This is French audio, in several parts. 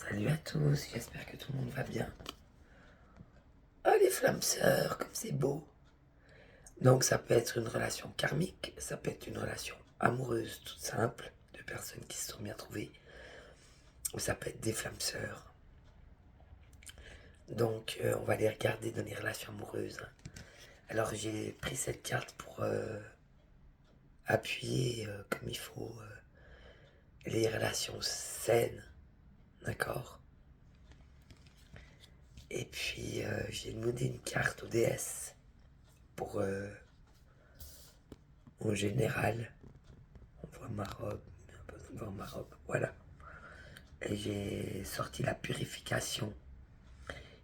Salut à tous, j'espère que tout le monde va bien. Ah, les flammes sœurs, comme c'est beau. Donc ça peut être une relation karmique, ça peut être une relation amoureuse toute simple, de personnes qui se sont bien trouvées, ou ça peut être des flammes sœurs. Donc on va les regarder dans les relations amoureuses. Alors j'ai pris cette carte pour appuyer comme il faut les relations saines, d'accord. Et puis j'ai demandé une carte aux déesses pour en général. On voit ma robe, on voit ma robe, voilà. Et j'ai sorti la purification.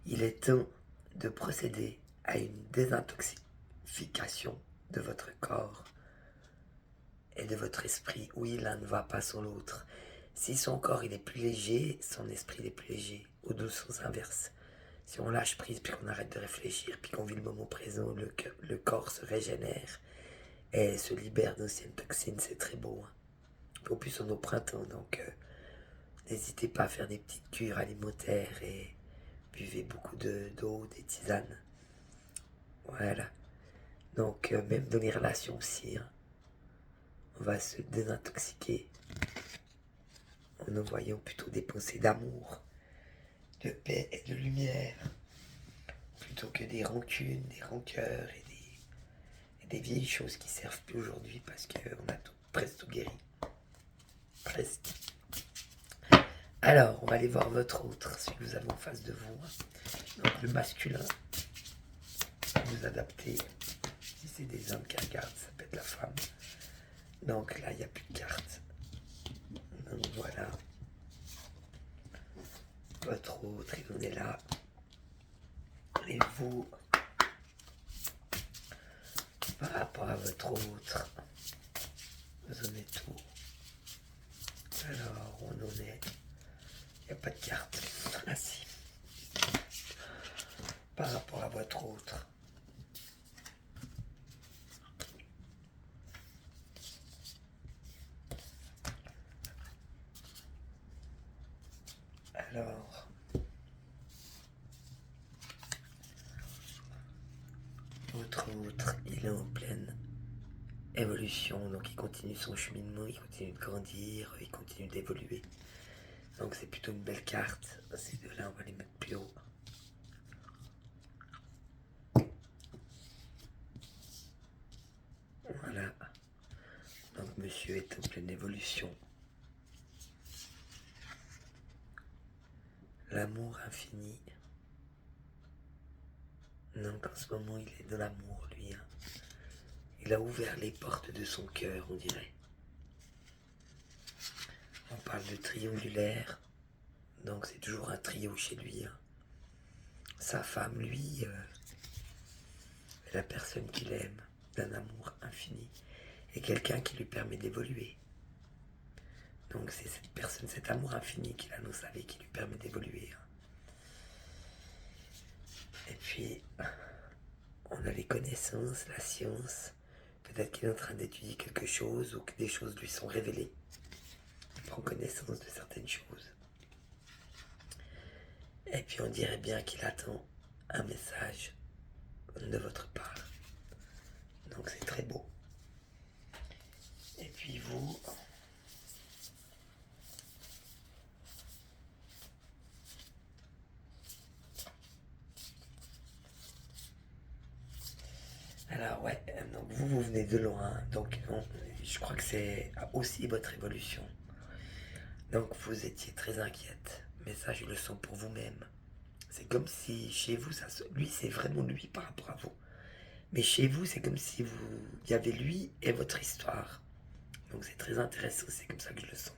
Il est temps de procéder à une désintoxication de votre corps et de votre esprit. Oui, l'un ne va pas sans l'autre. Si son corps il est plus léger, son esprit il est plus léger. Ou dans le sens inverse. Si on lâche prise, puis qu'on arrête de réfléchir, puis qu'on vit le moment présent, le corps se régénère et se libère d'anciennes toxines, c'est très beau. Hein. En plus, on est au printemps, donc n'hésitez pas à faire des petites cures alimentaires et buvez beaucoup d'eau, des tisanes. Voilà. Donc, même dans les relations aussi, hein, on va se désintoxiquer en envoyant plutôt des pensées d'amour, de paix et de lumière, plutôt que des rancunes, des rancœurs et des vieilles choses qui servent plus aujourd'hui parce qu'on a presque tout guéri. Presque. Alors, on va aller voir votre autre, celui que vous avez en face de vous. Donc, le masculin, vous adaptez. Si c'est des hommes qui regardent, ça peut être la femme. Donc là, il n'y a plus de cartes. Donc voilà. Votre autre, il en est là. Et vous, par rapport à votre autre, vous en êtes où? Alors, on en est. Il n'y a pas de carte. Ah si. Par rapport à votre autre. Alors, votre autre, il est en pleine évolution, donc il continue son cheminement, il continue de grandir, il continue d'évoluer. Donc c'est plutôt une belle carte. Ces deux-là, on va les mettre plus haut. Voilà. Donc monsieur est en pleine évolution. L'amour infini. Donc en ce moment, il est dans l'amour, lui. Hein. Il a ouvert les portes de son cœur, on dirait. On parle de triangulaire. Donc c'est toujours un trio chez lui. Hein. Sa femme, lui, est la personne qu'il aime, d'un amour infini. Et quelqu'un qui lui permet d'évoluer. Donc c'est cette personne, cet amour infini qu'il a dans sa vie qui lui permet d'évoluer. Hein. Et puis, on a les connaissances, la science. Peut-être qu'il est en train d'étudier quelque chose ou que des choses lui sont révélées. Il prend connaissance de certaines choses. Et puis on dirait bien qu'il attend un message de votre part. Donc c'est très beau. Et puis vous, alors ouais, donc vous venez de loin, donc je crois que c'est aussi votre évolution. Donc vous étiez très inquiète, mais ça je le sens pour vous-même. C'est comme si chez vous, lui c'est vraiment lui par rapport à vous. Mais chez vous, c'est comme si il y avait lui et votre histoire. Donc c'est très intéressant, c'est comme ça que je le sens.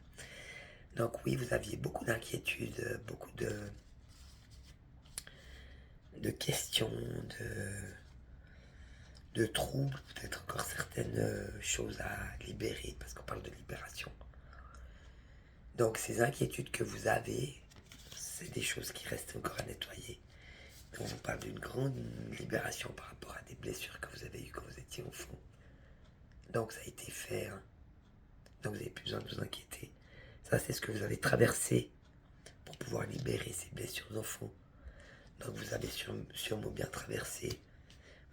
Donc oui, vous aviez beaucoup d'inquiétudes, beaucoup de questions, de troubles, peut-être encore certaines choses à libérer, parce qu'on parle de libération. Donc ces inquiétudes que vous avez, c'est des choses qui restent encore à nettoyer. On vous parle d'une grande libération par rapport à des blessures que vous avez eues quand vous étiez enfant. Donc ça a été fait. Hein. Donc vous n'avez plus besoin de vous inquiéter. Ça, c'est ce que vous avez traversé pour pouvoir libérer ces blessures d'enfant. Donc vous avez sûrement bien traversé,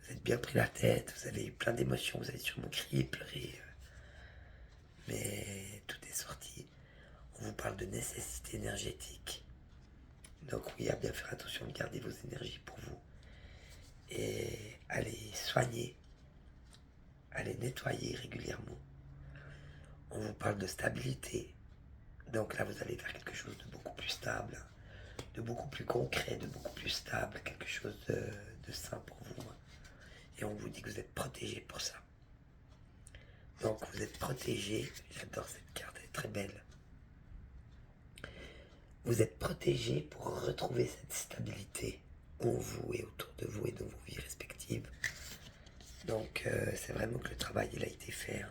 vous êtes bien pris la tête, vous avez eu plein d'émotions, vous avez sûrement crié, pleuré, mais tout est sorti. On vous parle de nécessité énergétique. Donc oui, à bien faire attention de garder vos énergies pour vous. Et allez soigner, allez nettoyer régulièrement. On vous parle de stabilité. Donc là, vous allez faire quelque chose de beaucoup plus stable, de beaucoup plus concret, de beaucoup plus stable, quelque chose de sain pour vous. Et on vous dit que vous êtes protégé pour ça. Donc vous êtes protégé, j'adore cette carte, elle est très belle. Vous êtes protégé pour retrouver cette stabilité en vous et autour de vous et dans vos vies respectives. Donc c'est vraiment que le travail il a été fait.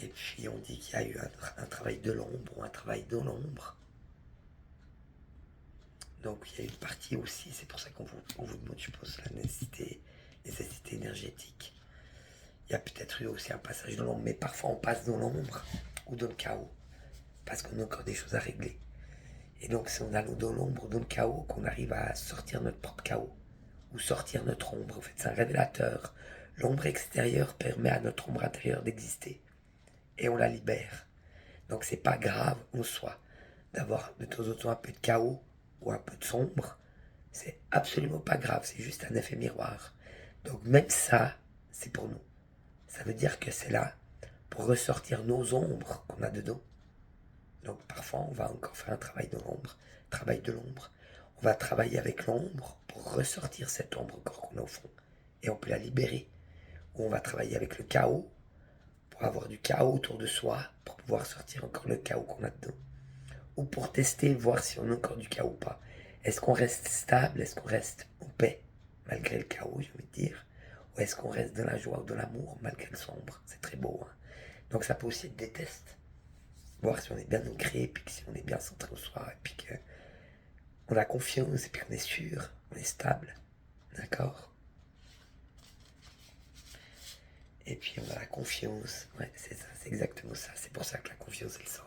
Et puis on dit qu'il y a eu un travail de l'ombre ou un travail dans l'ombre. Donc il y a une partie aussi, c'est pour ça qu'on vous demande, je pense, la nécessité énergétique. Il y a peut-être eu aussi un passage dans l'ombre, mais parfois on passe dans l'ombre ou dans le chaos, parce qu'on a encore des choses à régler. Et donc c'est en allant dans l'ombre ou dans le chaos qu'on arrive à sortir notre propre chaos, ou sortir notre ombre. En fait, c'est un révélateur. L'ombre extérieure permet à notre ombre intérieure d'exister, et on la libère. Donc c'est pas grave en soi d'avoir de temps en temps un peu de chaos ou un peu de sombre. C'est absolument pas grave, c'est juste un effet miroir. Donc même ça, c'est pour nous. Ça veut dire que c'est là pour ressortir nos ombres qu'on a dedans. Donc parfois, on va encore faire un travail de l'ombre. On va travailler avec l'ombre pour ressortir cette ombre encore qu'on a au fond. Et on peut la libérer. Ou on va travailler avec le chaos pour avoir du chaos autour de soi, pour pouvoir sortir encore le chaos qu'on a dedans. Ou pour tester, voir si on a encore du chaos ou pas. Est-ce qu'on reste stable? Est-ce qu'on reste en paix, malgré le chaos, j'ai envie de dire? Ou est-ce qu'on reste dans la joie ou dans l'amour, malgré le sombre? C'est très beau. Donc ça peut aussi être des tests. Voir si on est bien ancré, puis si on est bien centré en soi, et puis qu'on a confiance, et puis qu'on est sûr, on est stable. D'accord? Et puis on a la confiance. Ouais, c'est ça, c'est exactement ça. C'est pour ça que la confiance, elle sort.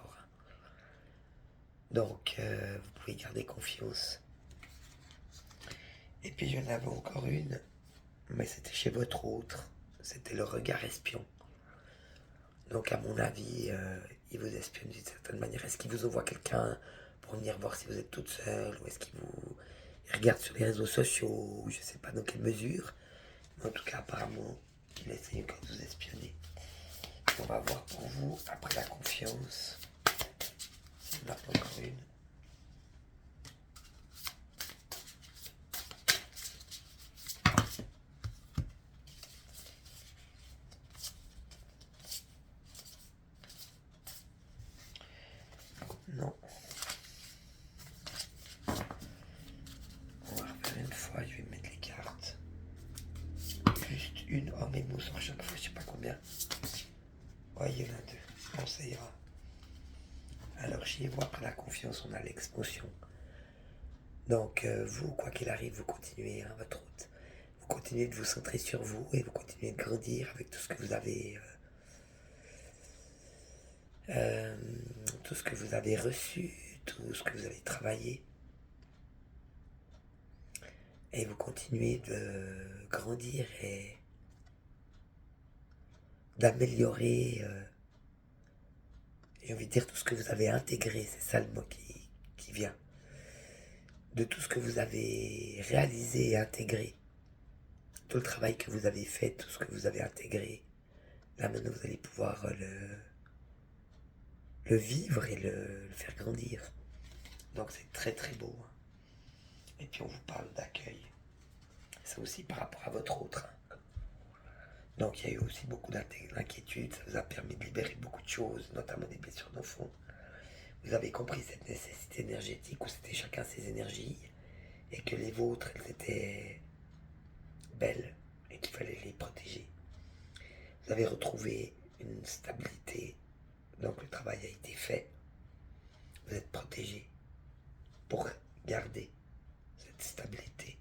Donc, vous pouvez garder confiance. Et puis, j'en avais encore une, mais c'était chez votre autre. C'était le regard espion. Donc, à mon avis, il vous espionne d'une certaine manière. Est-ce qu'il vous envoie quelqu'un pour venir voir si vous êtes toute seule? Ou est-ce qu'il vous regarde sur les réseaux sociaux? Je ne sais pas dans quelle mesure. Mais en tout cas, apparemment, il essaye encore de vous espionner. On va voir pour vous, après la confiance. Il n'y en a pas encore une. Non. On va refaire une fois, je vais mettre les cartes. Juste une en mémo sur chaque fois, je sais pas combien. Ouais, il y en a deux. Bon, ça ira. Alors, chez vous, après la confiance, on a l'expansion. Donc, vous, quoi qu'il arrive, vous continuez votre route. Vous continuez de vous centrer sur vous et vous continuez de grandir avec tout ce que vous avez... tout ce que vous avez reçu, tout ce que vous avez travaillé. Et vous continuez de grandir et d'améliorer, j'ai envie de dire, tout ce que vous avez intégré, c'est ça le mot qui vient. De tout ce que vous avez réalisé et intégré, tout le travail que vous avez fait, tout ce que vous avez intégré, là maintenant vous allez pouvoir le vivre et le faire grandir. Donc c'est très très beau. Et puis on vous parle d'accueil. C'est aussi par rapport à votre autre. Donc il y a eu aussi beaucoup d'inquiétude, ça vous a permis de libérer beaucoup de choses, notamment des blessures d'enfant. Vous avez compris cette nécessité énergétique où c'était chacun ses énergies et que les vôtres, elles étaient belles et qu'il fallait les protéger. Vous avez retrouvé une stabilité, donc le travail a été fait. Vous êtes protégé pour garder cette stabilité.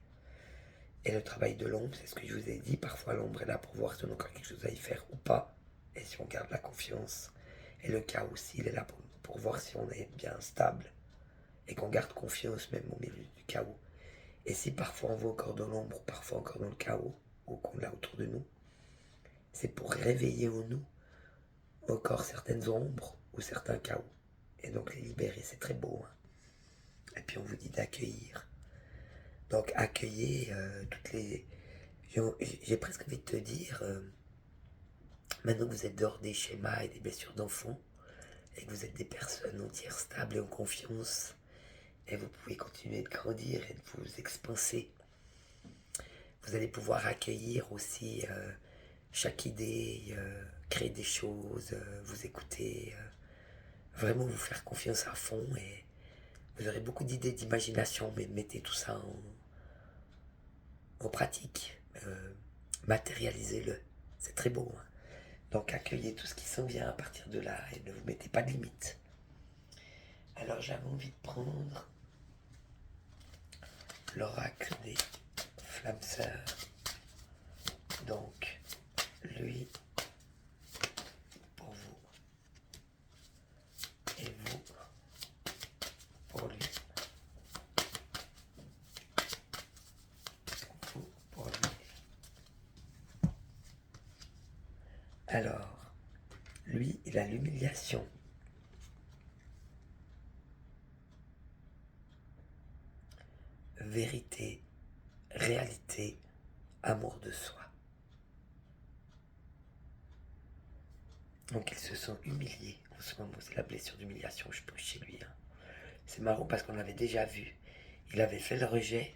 Et le travail de l'ombre, c'est ce que je vous ai dit, parfois l'ombre est là pour voir si on a encore quelque chose à y faire ou pas, et si on garde la confiance. Et le chaos aussi, il est là pour pour voir si on est bien stable et qu'on garde confiance même au milieu du chaos. Et si parfois on va encore dans l'ombre, parfois encore dans le chaos, ou qu'on l'a autour de nous, c'est pour réveiller en nous encore certaines ombres ou certains chaos. Et donc les libérer, c'est très beau. Hein. Et puis on vous dit d'accueillir. Donc accueillez toutes les... J'ai presque envie de te dire, maintenant que vous êtes dehors des schémas et des blessures d'enfants, et que vous êtes des personnes entières stables et en confiance, et vous pouvez continuer de grandir et de vous expanser, vous allez pouvoir accueillir aussi chaque idée, créer des choses, vous écouter, vraiment vous faire confiance à fond et vous aurez beaucoup d'idées, d'imagination, mais mettez tout ça en pratique, matérialisez-le, c'est très beau. Hein. Donc accueillez tout ce qui s'en vient à partir de là et ne vous mettez pas de limites. Alors j'avais envie de prendre l'oracle des flammes sœurs. Donc lui pour vous et vous pour lui. Vous pour lui. Alors, lui, il a l'humiliation. Vérité, réalité, amour de soi. Donc ils se sont humiliés en ce moment, c'est la blessure d'humiliation, je pense, chez lui. Hein. C'est marrant parce qu'on l'avait déjà vu. Il avait fait le rejet,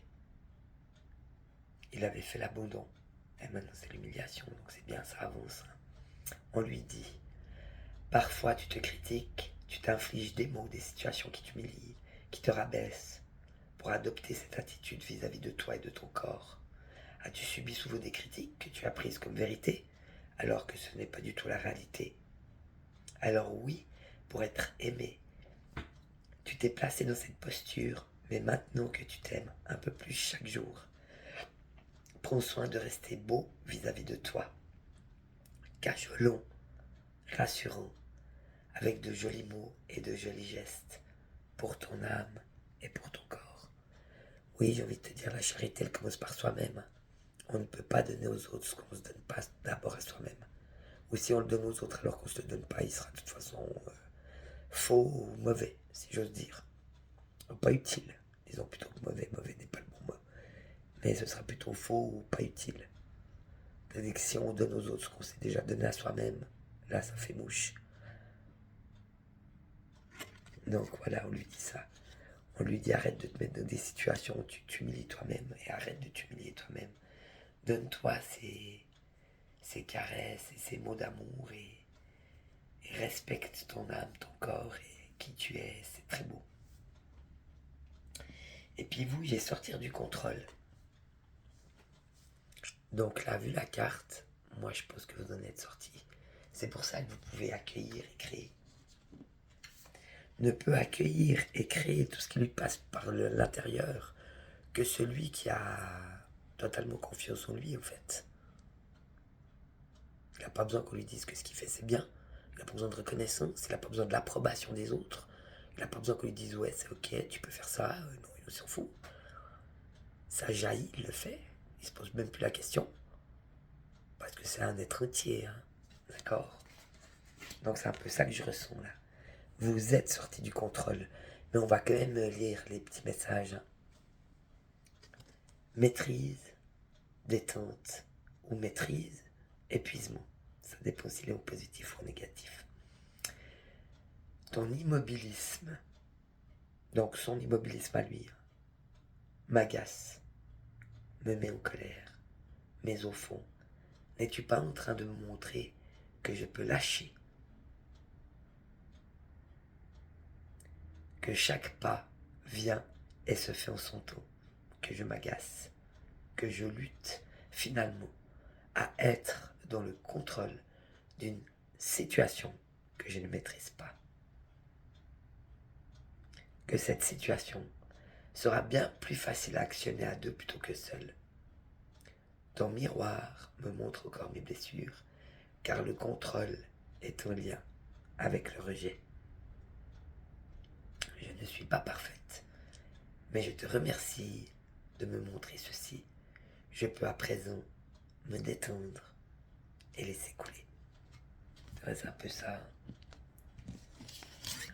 il avait fait l'abandon. Et maintenant c'est l'humiliation, donc c'est bien, ça avance. Hein. On lui dit, parfois tu te critiques, tu t'infliges des mots, des situations qui t'humilient, qui te rabaissent, pour adopter cette attitude vis-à-vis de toi et de ton corps. As-tu subi souvent des critiques que tu as prises comme vérité, alors que ce n'est pas du tout la réalité? Alors oui, pour être aimé, tu t'es placé dans cette posture, mais maintenant que tu t'aimes un peu plus chaque jour, prends soin de rester beau vis-à-vis de toi, cajolant, rassurant, avec de jolis mots et de jolis gestes pour ton âme et pour ton corps. Oui, j'ai envie de te dire, la charité, elle commence par soi-même. On ne peut pas donner aux autres ce qu'on ne se donne pas d'abord à soi-même. Ou si on le donne aux autres alors qu'on ne se le donne pas, il sera de toute façon faux ou mauvais, si j'ose dire. Pas utile. Disons plutôt que mauvais. Mauvais n'est pas le bon mot. Mais ce sera plutôt faux ou pas utile. C'est-à-dire que si on donne aux autres ce qu'on s'est déjà donné à soi-même, là ça fait mouche. Donc voilà, on lui dit ça. On lui dit arrête de te mettre dans des situations où tu t'humilies toi-même et arrête de t'humilier toi-même. Donne-toi ces caresses et ces mots d'amour et respecte ton âme, ton corps et qui tu es, c'est très beau. Et puis vous, j'ai sortir du contrôle. Donc là, vu la carte, moi je pense que vous en êtes sorti. C'est pour ça que vous pouvez accueillir et créer. Ne peut accueillir et créer tout ce qui lui passe par l'intérieur que celui qui a totalement confiance en lui en fait. Il n'a pas besoin qu'on lui dise que ce qu'il fait c'est bien. Il n'a pas besoin de reconnaissance, il n'a pas besoin de l'approbation des autres. Il n'a pas besoin qu'on lui dise ouais c'est ok, tu peux faire ça. Non, il s'en fout. Ça jaillit, il le fait. Il se pose même plus la question. Parce que c'est un être entier, hein. D'accord? Donc c'est un peu ça que je ressens là. Vous êtes sorti du contrôle. Mais on va quand même lire les petits messages. Hein. Maîtrise, détente ou maîtrise, épuisement. Ça dépend s'il est en positif ou en négatif. Ton immobilisme, donc son immobilisme à lui, m'agace, me met en colère. Mais au fond, n'es-tu pas en train de me montrer que je peux lâcher, que chaque pas vient et se fait en son temps, que je m'agace, que je lutte finalement à être dans le contrôle d'une situation que je ne maîtrise pas. Que cette situation sera bien plus facile à actionner à deux plutôt que seul. Ton miroir me montre encore mes blessures, car le contrôle est en lien avec le rejet. ne suis pas parfaite, mais je te remercie de me montrer ceci. Je peux à présent me détendre et laisser couler. C'est un peu ça.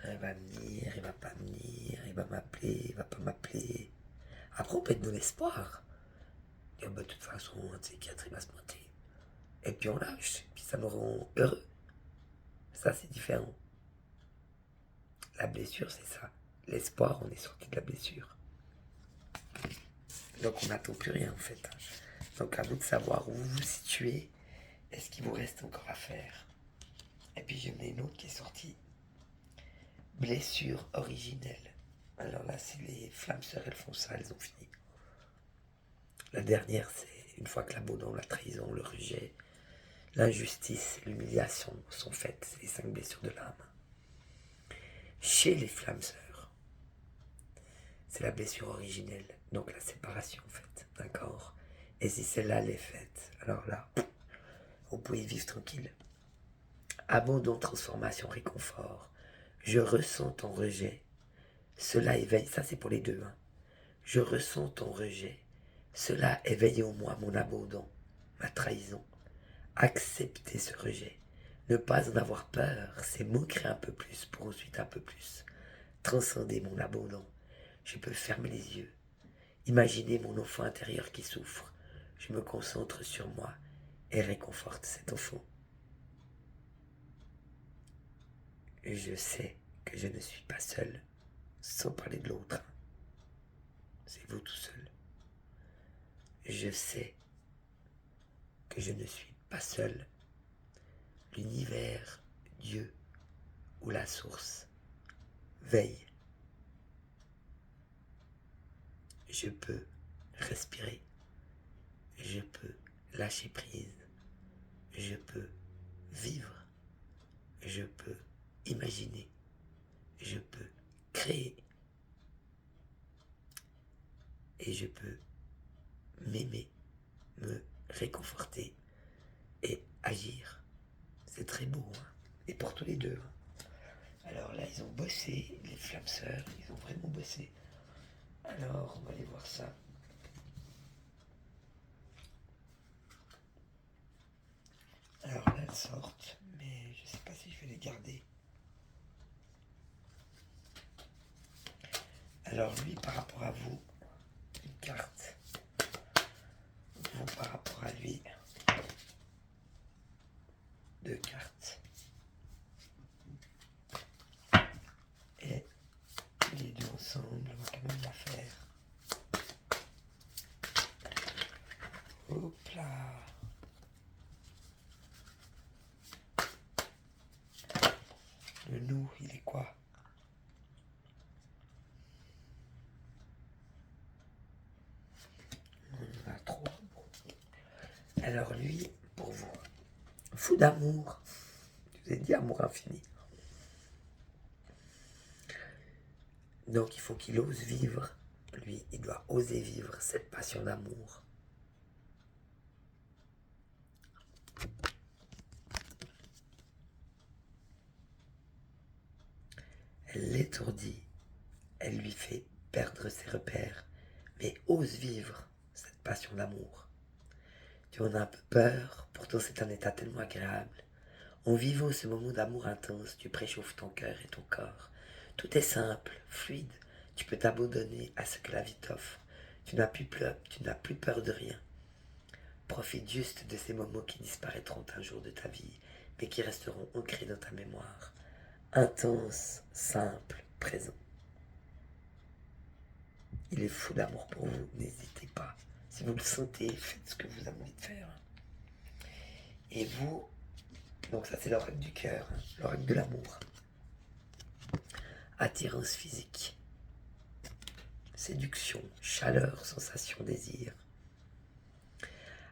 Il va venir, il va pas venir, il va m'appeler, il va pas m'appeler. Après, on peut être dans l'espoir. Et bah, de toute façon, un psychiatre, il va se pointer. Et puis on lâche, puis ça nous rend heureux. Ça, c'est différent. La blessure, c'est ça. L'espoir, on est sorti de la blessure. Donc on n'attend plus rien en fait. Donc à vous de savoir où vous vous situez et ce qu'il vous reste encore à faire. Et puis j'en ai une autre qui est sortie. Blessure originelle. Alors là, c'est les flammes sœurs, elles font ça, elles ont fini. La dernière, c'est une fois que l'abandon, la trahison, le rejet, l'injustice et l'humiliation sont faites. C'est les 5 blessures de l'âme. Chez les flammes sœurs, c'est la blessure originelle, donc la séparation en fait, d'accord. Et si celle-là elle est faite, alors là, vous pouvez vivre tranquille. Abandon, transformation, réconfort. Je ressens ton rejet. Cela éveille, ça c'est pour les deux. Hein. Je ressens ton rejet. Cela éveille en moi mon abandon, ma trahison. Accepter ce rejet. Ne pas en avoir peur, c'est m'ancrer un peu plus pour ensuite un peu plus. Transcender mon abandon. Je peux fermer les yeux. Imaginer mon enfant intérieur qui souffre. Je me concentre sur moi et réconforte cet enfant. Je sais que je ne suis pas seul, sans parler de l'autre. C'est vous tout seul. Je sais que je ne suis pas seul. L'univers, Dieu ou la source veille. Je peux respirer. Je peux lâcher prise. Je peux vivre. Je peux imaginer. Je peux créer. Et je peux m'aimer, me réconforter et agir. C'est très beau, hein. Et pour tous les deux. Hein. Alors là, ils ont bossé, les flammes sœurs, ils ont vraiment bossé. Alors, on va aller voir ça. Alors là, elles sortent, mais je sais pas si je vais les garder. Alors lui, par rapport à vous, une carte. Vous, par rapport à lui, 2 cartes. Et les deux ensemble, on va quand même la faire. Hop là. Le nous, il est quoi? On en a 3. Alors lui, pour vous, fou d'amour. Je vous ai dit amour infini. Donc il faut qu'il ose vivre. Lui, il doit oser vivre cette passion d'amour. Elle l'étourdit. Elle lui fait perdre ses repères. Mais ose vivre cette passion d'amour. Tu en as un peu peur, pourtant c'est un état tellement agréable. En vivant ce moment d'amour intense, tu préchauffes ton cœur et ton corps. Tout est simple, fluide. Tu peux t'abandonner à ce que la vie t'offre. Tu n'as plus peur de rien. Profite juste de ces moments qui disparaîtront un jour de ta vie, mais qui resteront ancrés dans ta mémoire. Intense, simple, présent. Il est fou d'amour pour vous, n'hésitez pas. Si vous le sentez, faites ce que vous avez envie de faire. Et vous, donc ça c'est l'oracle du cœur, hein, l'oracle de l'amour. Attirance physique. Séduction, chaleur, sensation, désir.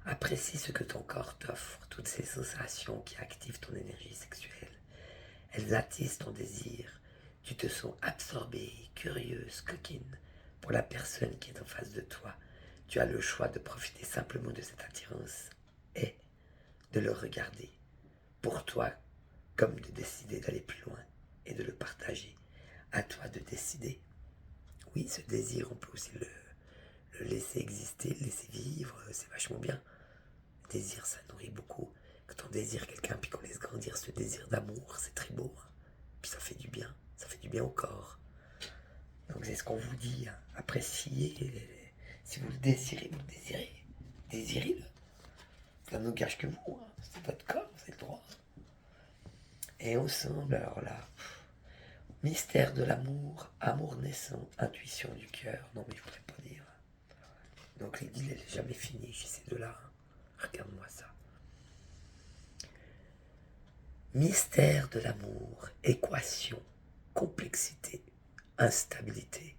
Apprécie ce que ton corps t'offre, toutes ces sensations qui activent ton énergie sexuelle. Elles attisent ton désir. Tu te sens absorbée, curieuse, coquine pour la personne qui est en face de toi. Tu as le choix de profiter simplement de cette attirance et de le regarder pour toi, comme de décider d'aller plus loin et de le partager. À toi de décider. oui, ce désir, on peut aussi le laisser exister, le laisser vivre, c'est vachement bien. Le désir, ça nourrit beaucoup. Quand on désire quelqu'un, puis qu'on laisse grandir ce désir d'amour, c'est très beau. Hein. Puis ça fait du bien au corps. Donc c'est ce qu'on vous dit, hein. Appréciez, si vous le désirez, vous le désirez. Désirez-le. Ça n'engage que vous, hein. C'est votre corps, c'est le droit. Et ensemble, alors là, mystère de l'amour, amour naissant, intuition du cœur. Non mais je voudrais pas dire. Donc l'idylle, elle n'est jamais finie chez ces deux-là. Hein. Regarde-moi ça. Mystère de l'amour, équation, complexité, instabilité.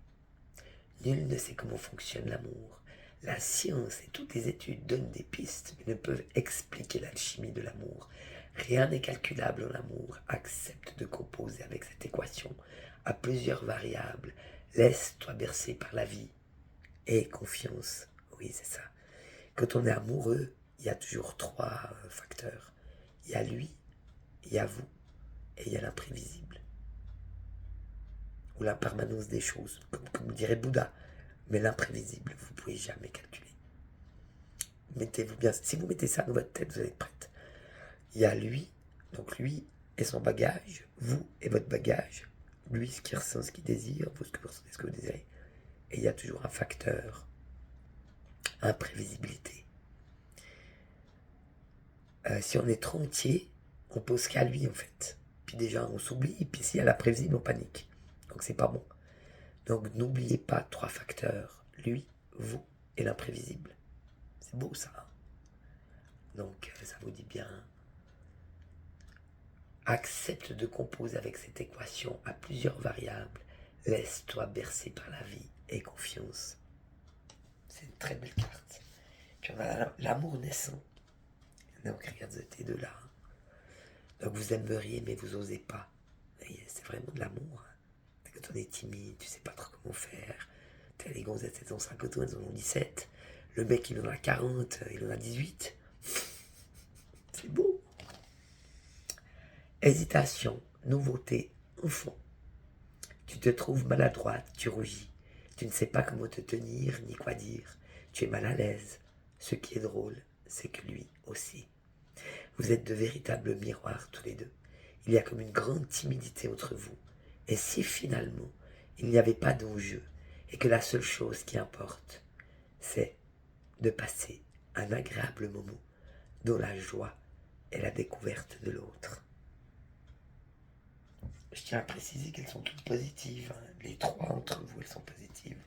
Nul ne sait comment fonctionne l'amour. La science et toutes les études donnent des pistes, mais ne peuvent expliquer l'alchimie de l'amour. Rien n'est calculable en amour. Accepte de composer avec cette équation à plusieurs variables. Laisse-toi bercer par la vie. Aie confiance. Oui, c'est ça. Quand on est amoureux, il y a toujours trois facteurs. Il y a lui, il y a vous, et il y a l'imprévisible. Ou la permanence des choses, comme dirait Bouddha. Mais l'imprévisible, vous ne pouvez jamais calculer. Mettez-vous bien. Si vous mettez ça dans votre tête, vous allez être prête. Il y a lui, donc lui et son bagage, vous et votre bagage, lui ce qu'il ressent, ce qu'il désire, vous ce que vous ressentez, ce que vous désirez. Et il y a toujours un facteur, imprévisibilité. Si on est trop entier, on pose qu'à lui en fait. Puis déjà on s'oublie, et puis s'il y a l'imprévisible, on panique. Donc c'est pas bon. Donc n'oubliez pas trois facteurs, lui, vous et l'imprévisible. C'est beau ça. Hein. Donc ça vous dit bien. Accepte de composer avec cette équation à plusieurs variables. Laisse-toi bercer par la vie et confiance. C'est une très belle carte. Puis on a l'amour naissant. Donc regarde ces deux-là. Donc vous aimeriez mais vous osez pas. C'est vraiment de l'amour. Quand on est timide, tu sais pas trop comment faire. T'as les gonzettes, elles ont 50 ans, elles en ont 17. Le mec, il en a 40, il en a 18. C'est beau. Hésitation, nouveauté, enfant. Tu te trouves maladroite, tu rougis. Tu ne sais pas comment te tenir ni quoi dire. Tu es mal à l'aise. Ce qui est drôle, c'est que lui aussi. Vous êtes de véritables miroirs tous les deux. Il y a comme une grande timidité entre vous. Et si finalement, il n'y avait pas d'enjeu, et que la seule chose qui importe, c'est de passer un agréable moment dont la joie est la découverte de l'autre. Je tiens à préciser qu'elles sont toutes positives. Hein. Les trois entre vous, elles sont positives.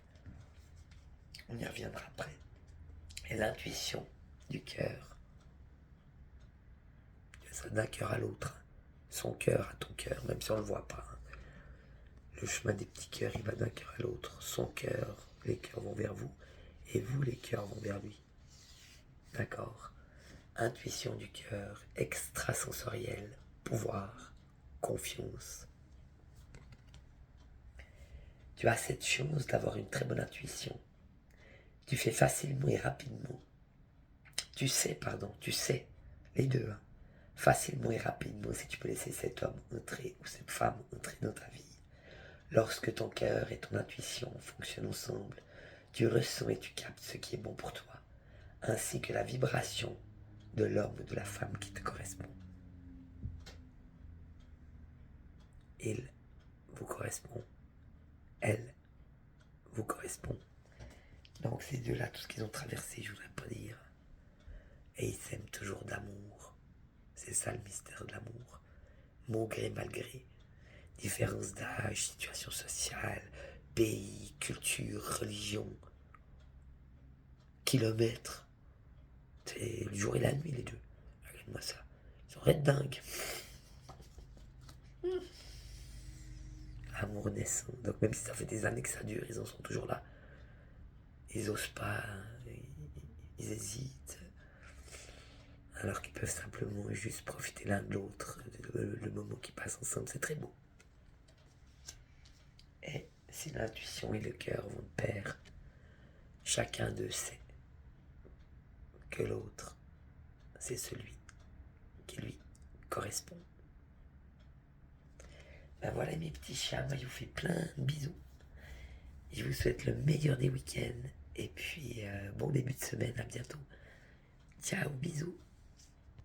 On y reviendra après. Et l'intuition du cœur. Ça d'un cœur à l'autre. Son cœur à ton cœur, même si on ne le voit pas. Hein. Le chemin des petits cœurs, il va d'un cœur à l'autre. Son cœur, les cœurs vont vers vous. Et vous, les cœurs vont vers lui. D'accord. Intuition du cœur, extrasensoriel, pouvoir, confiance. Tu as cette chance d'avoir une très bonne intuition. Tu fais facilement et rapidement. Tu sais, les deux, hein, facilement et rapidement si tu peux laisser cet homme entrer ou cette femme entrer dans ta vie. Lorsque ton cœur et ton intuition fonctionnent ensemble, tu ressens et tu captes ce qui est bon pour toi, ainsi que la vibration de l'homme ou de la femme qui te correspond. Il vous correspond. Elle vous correspond. Donc ces deux-là, tout ce qu'ils ont traversé, je voudrais pas dire. Et ils s'aiment toujours d'amour. C'est ça le mystère de l'amour. Malgré, malgré. Différence d'âge, situation sociale, pays, culture, religion, kilomètres. C'est le jour et la nuit, les deux. Regarde-moi ça. Ils sont red dingues. Amour naissant. Donc même si ça fait des années que ça dure, ils en sont toujours là. Ils osent pas, ils hésitent. Alors qu'ils peuvent simplement juste profiter l'un de l'autre, le moment qu'ils passent ensemble, c'est très beau. Et si l'intuition et le cœur vont de pair, chacun d'eux sait que l'autre, c'est celui qui lui correspond. Ben voilà mes petits chats, moi je vous fais plein de bisous. Je vous souhaite le meilleur des week-ends. Et puis, bon début de semaine. À bientôt. Ciao, bisous.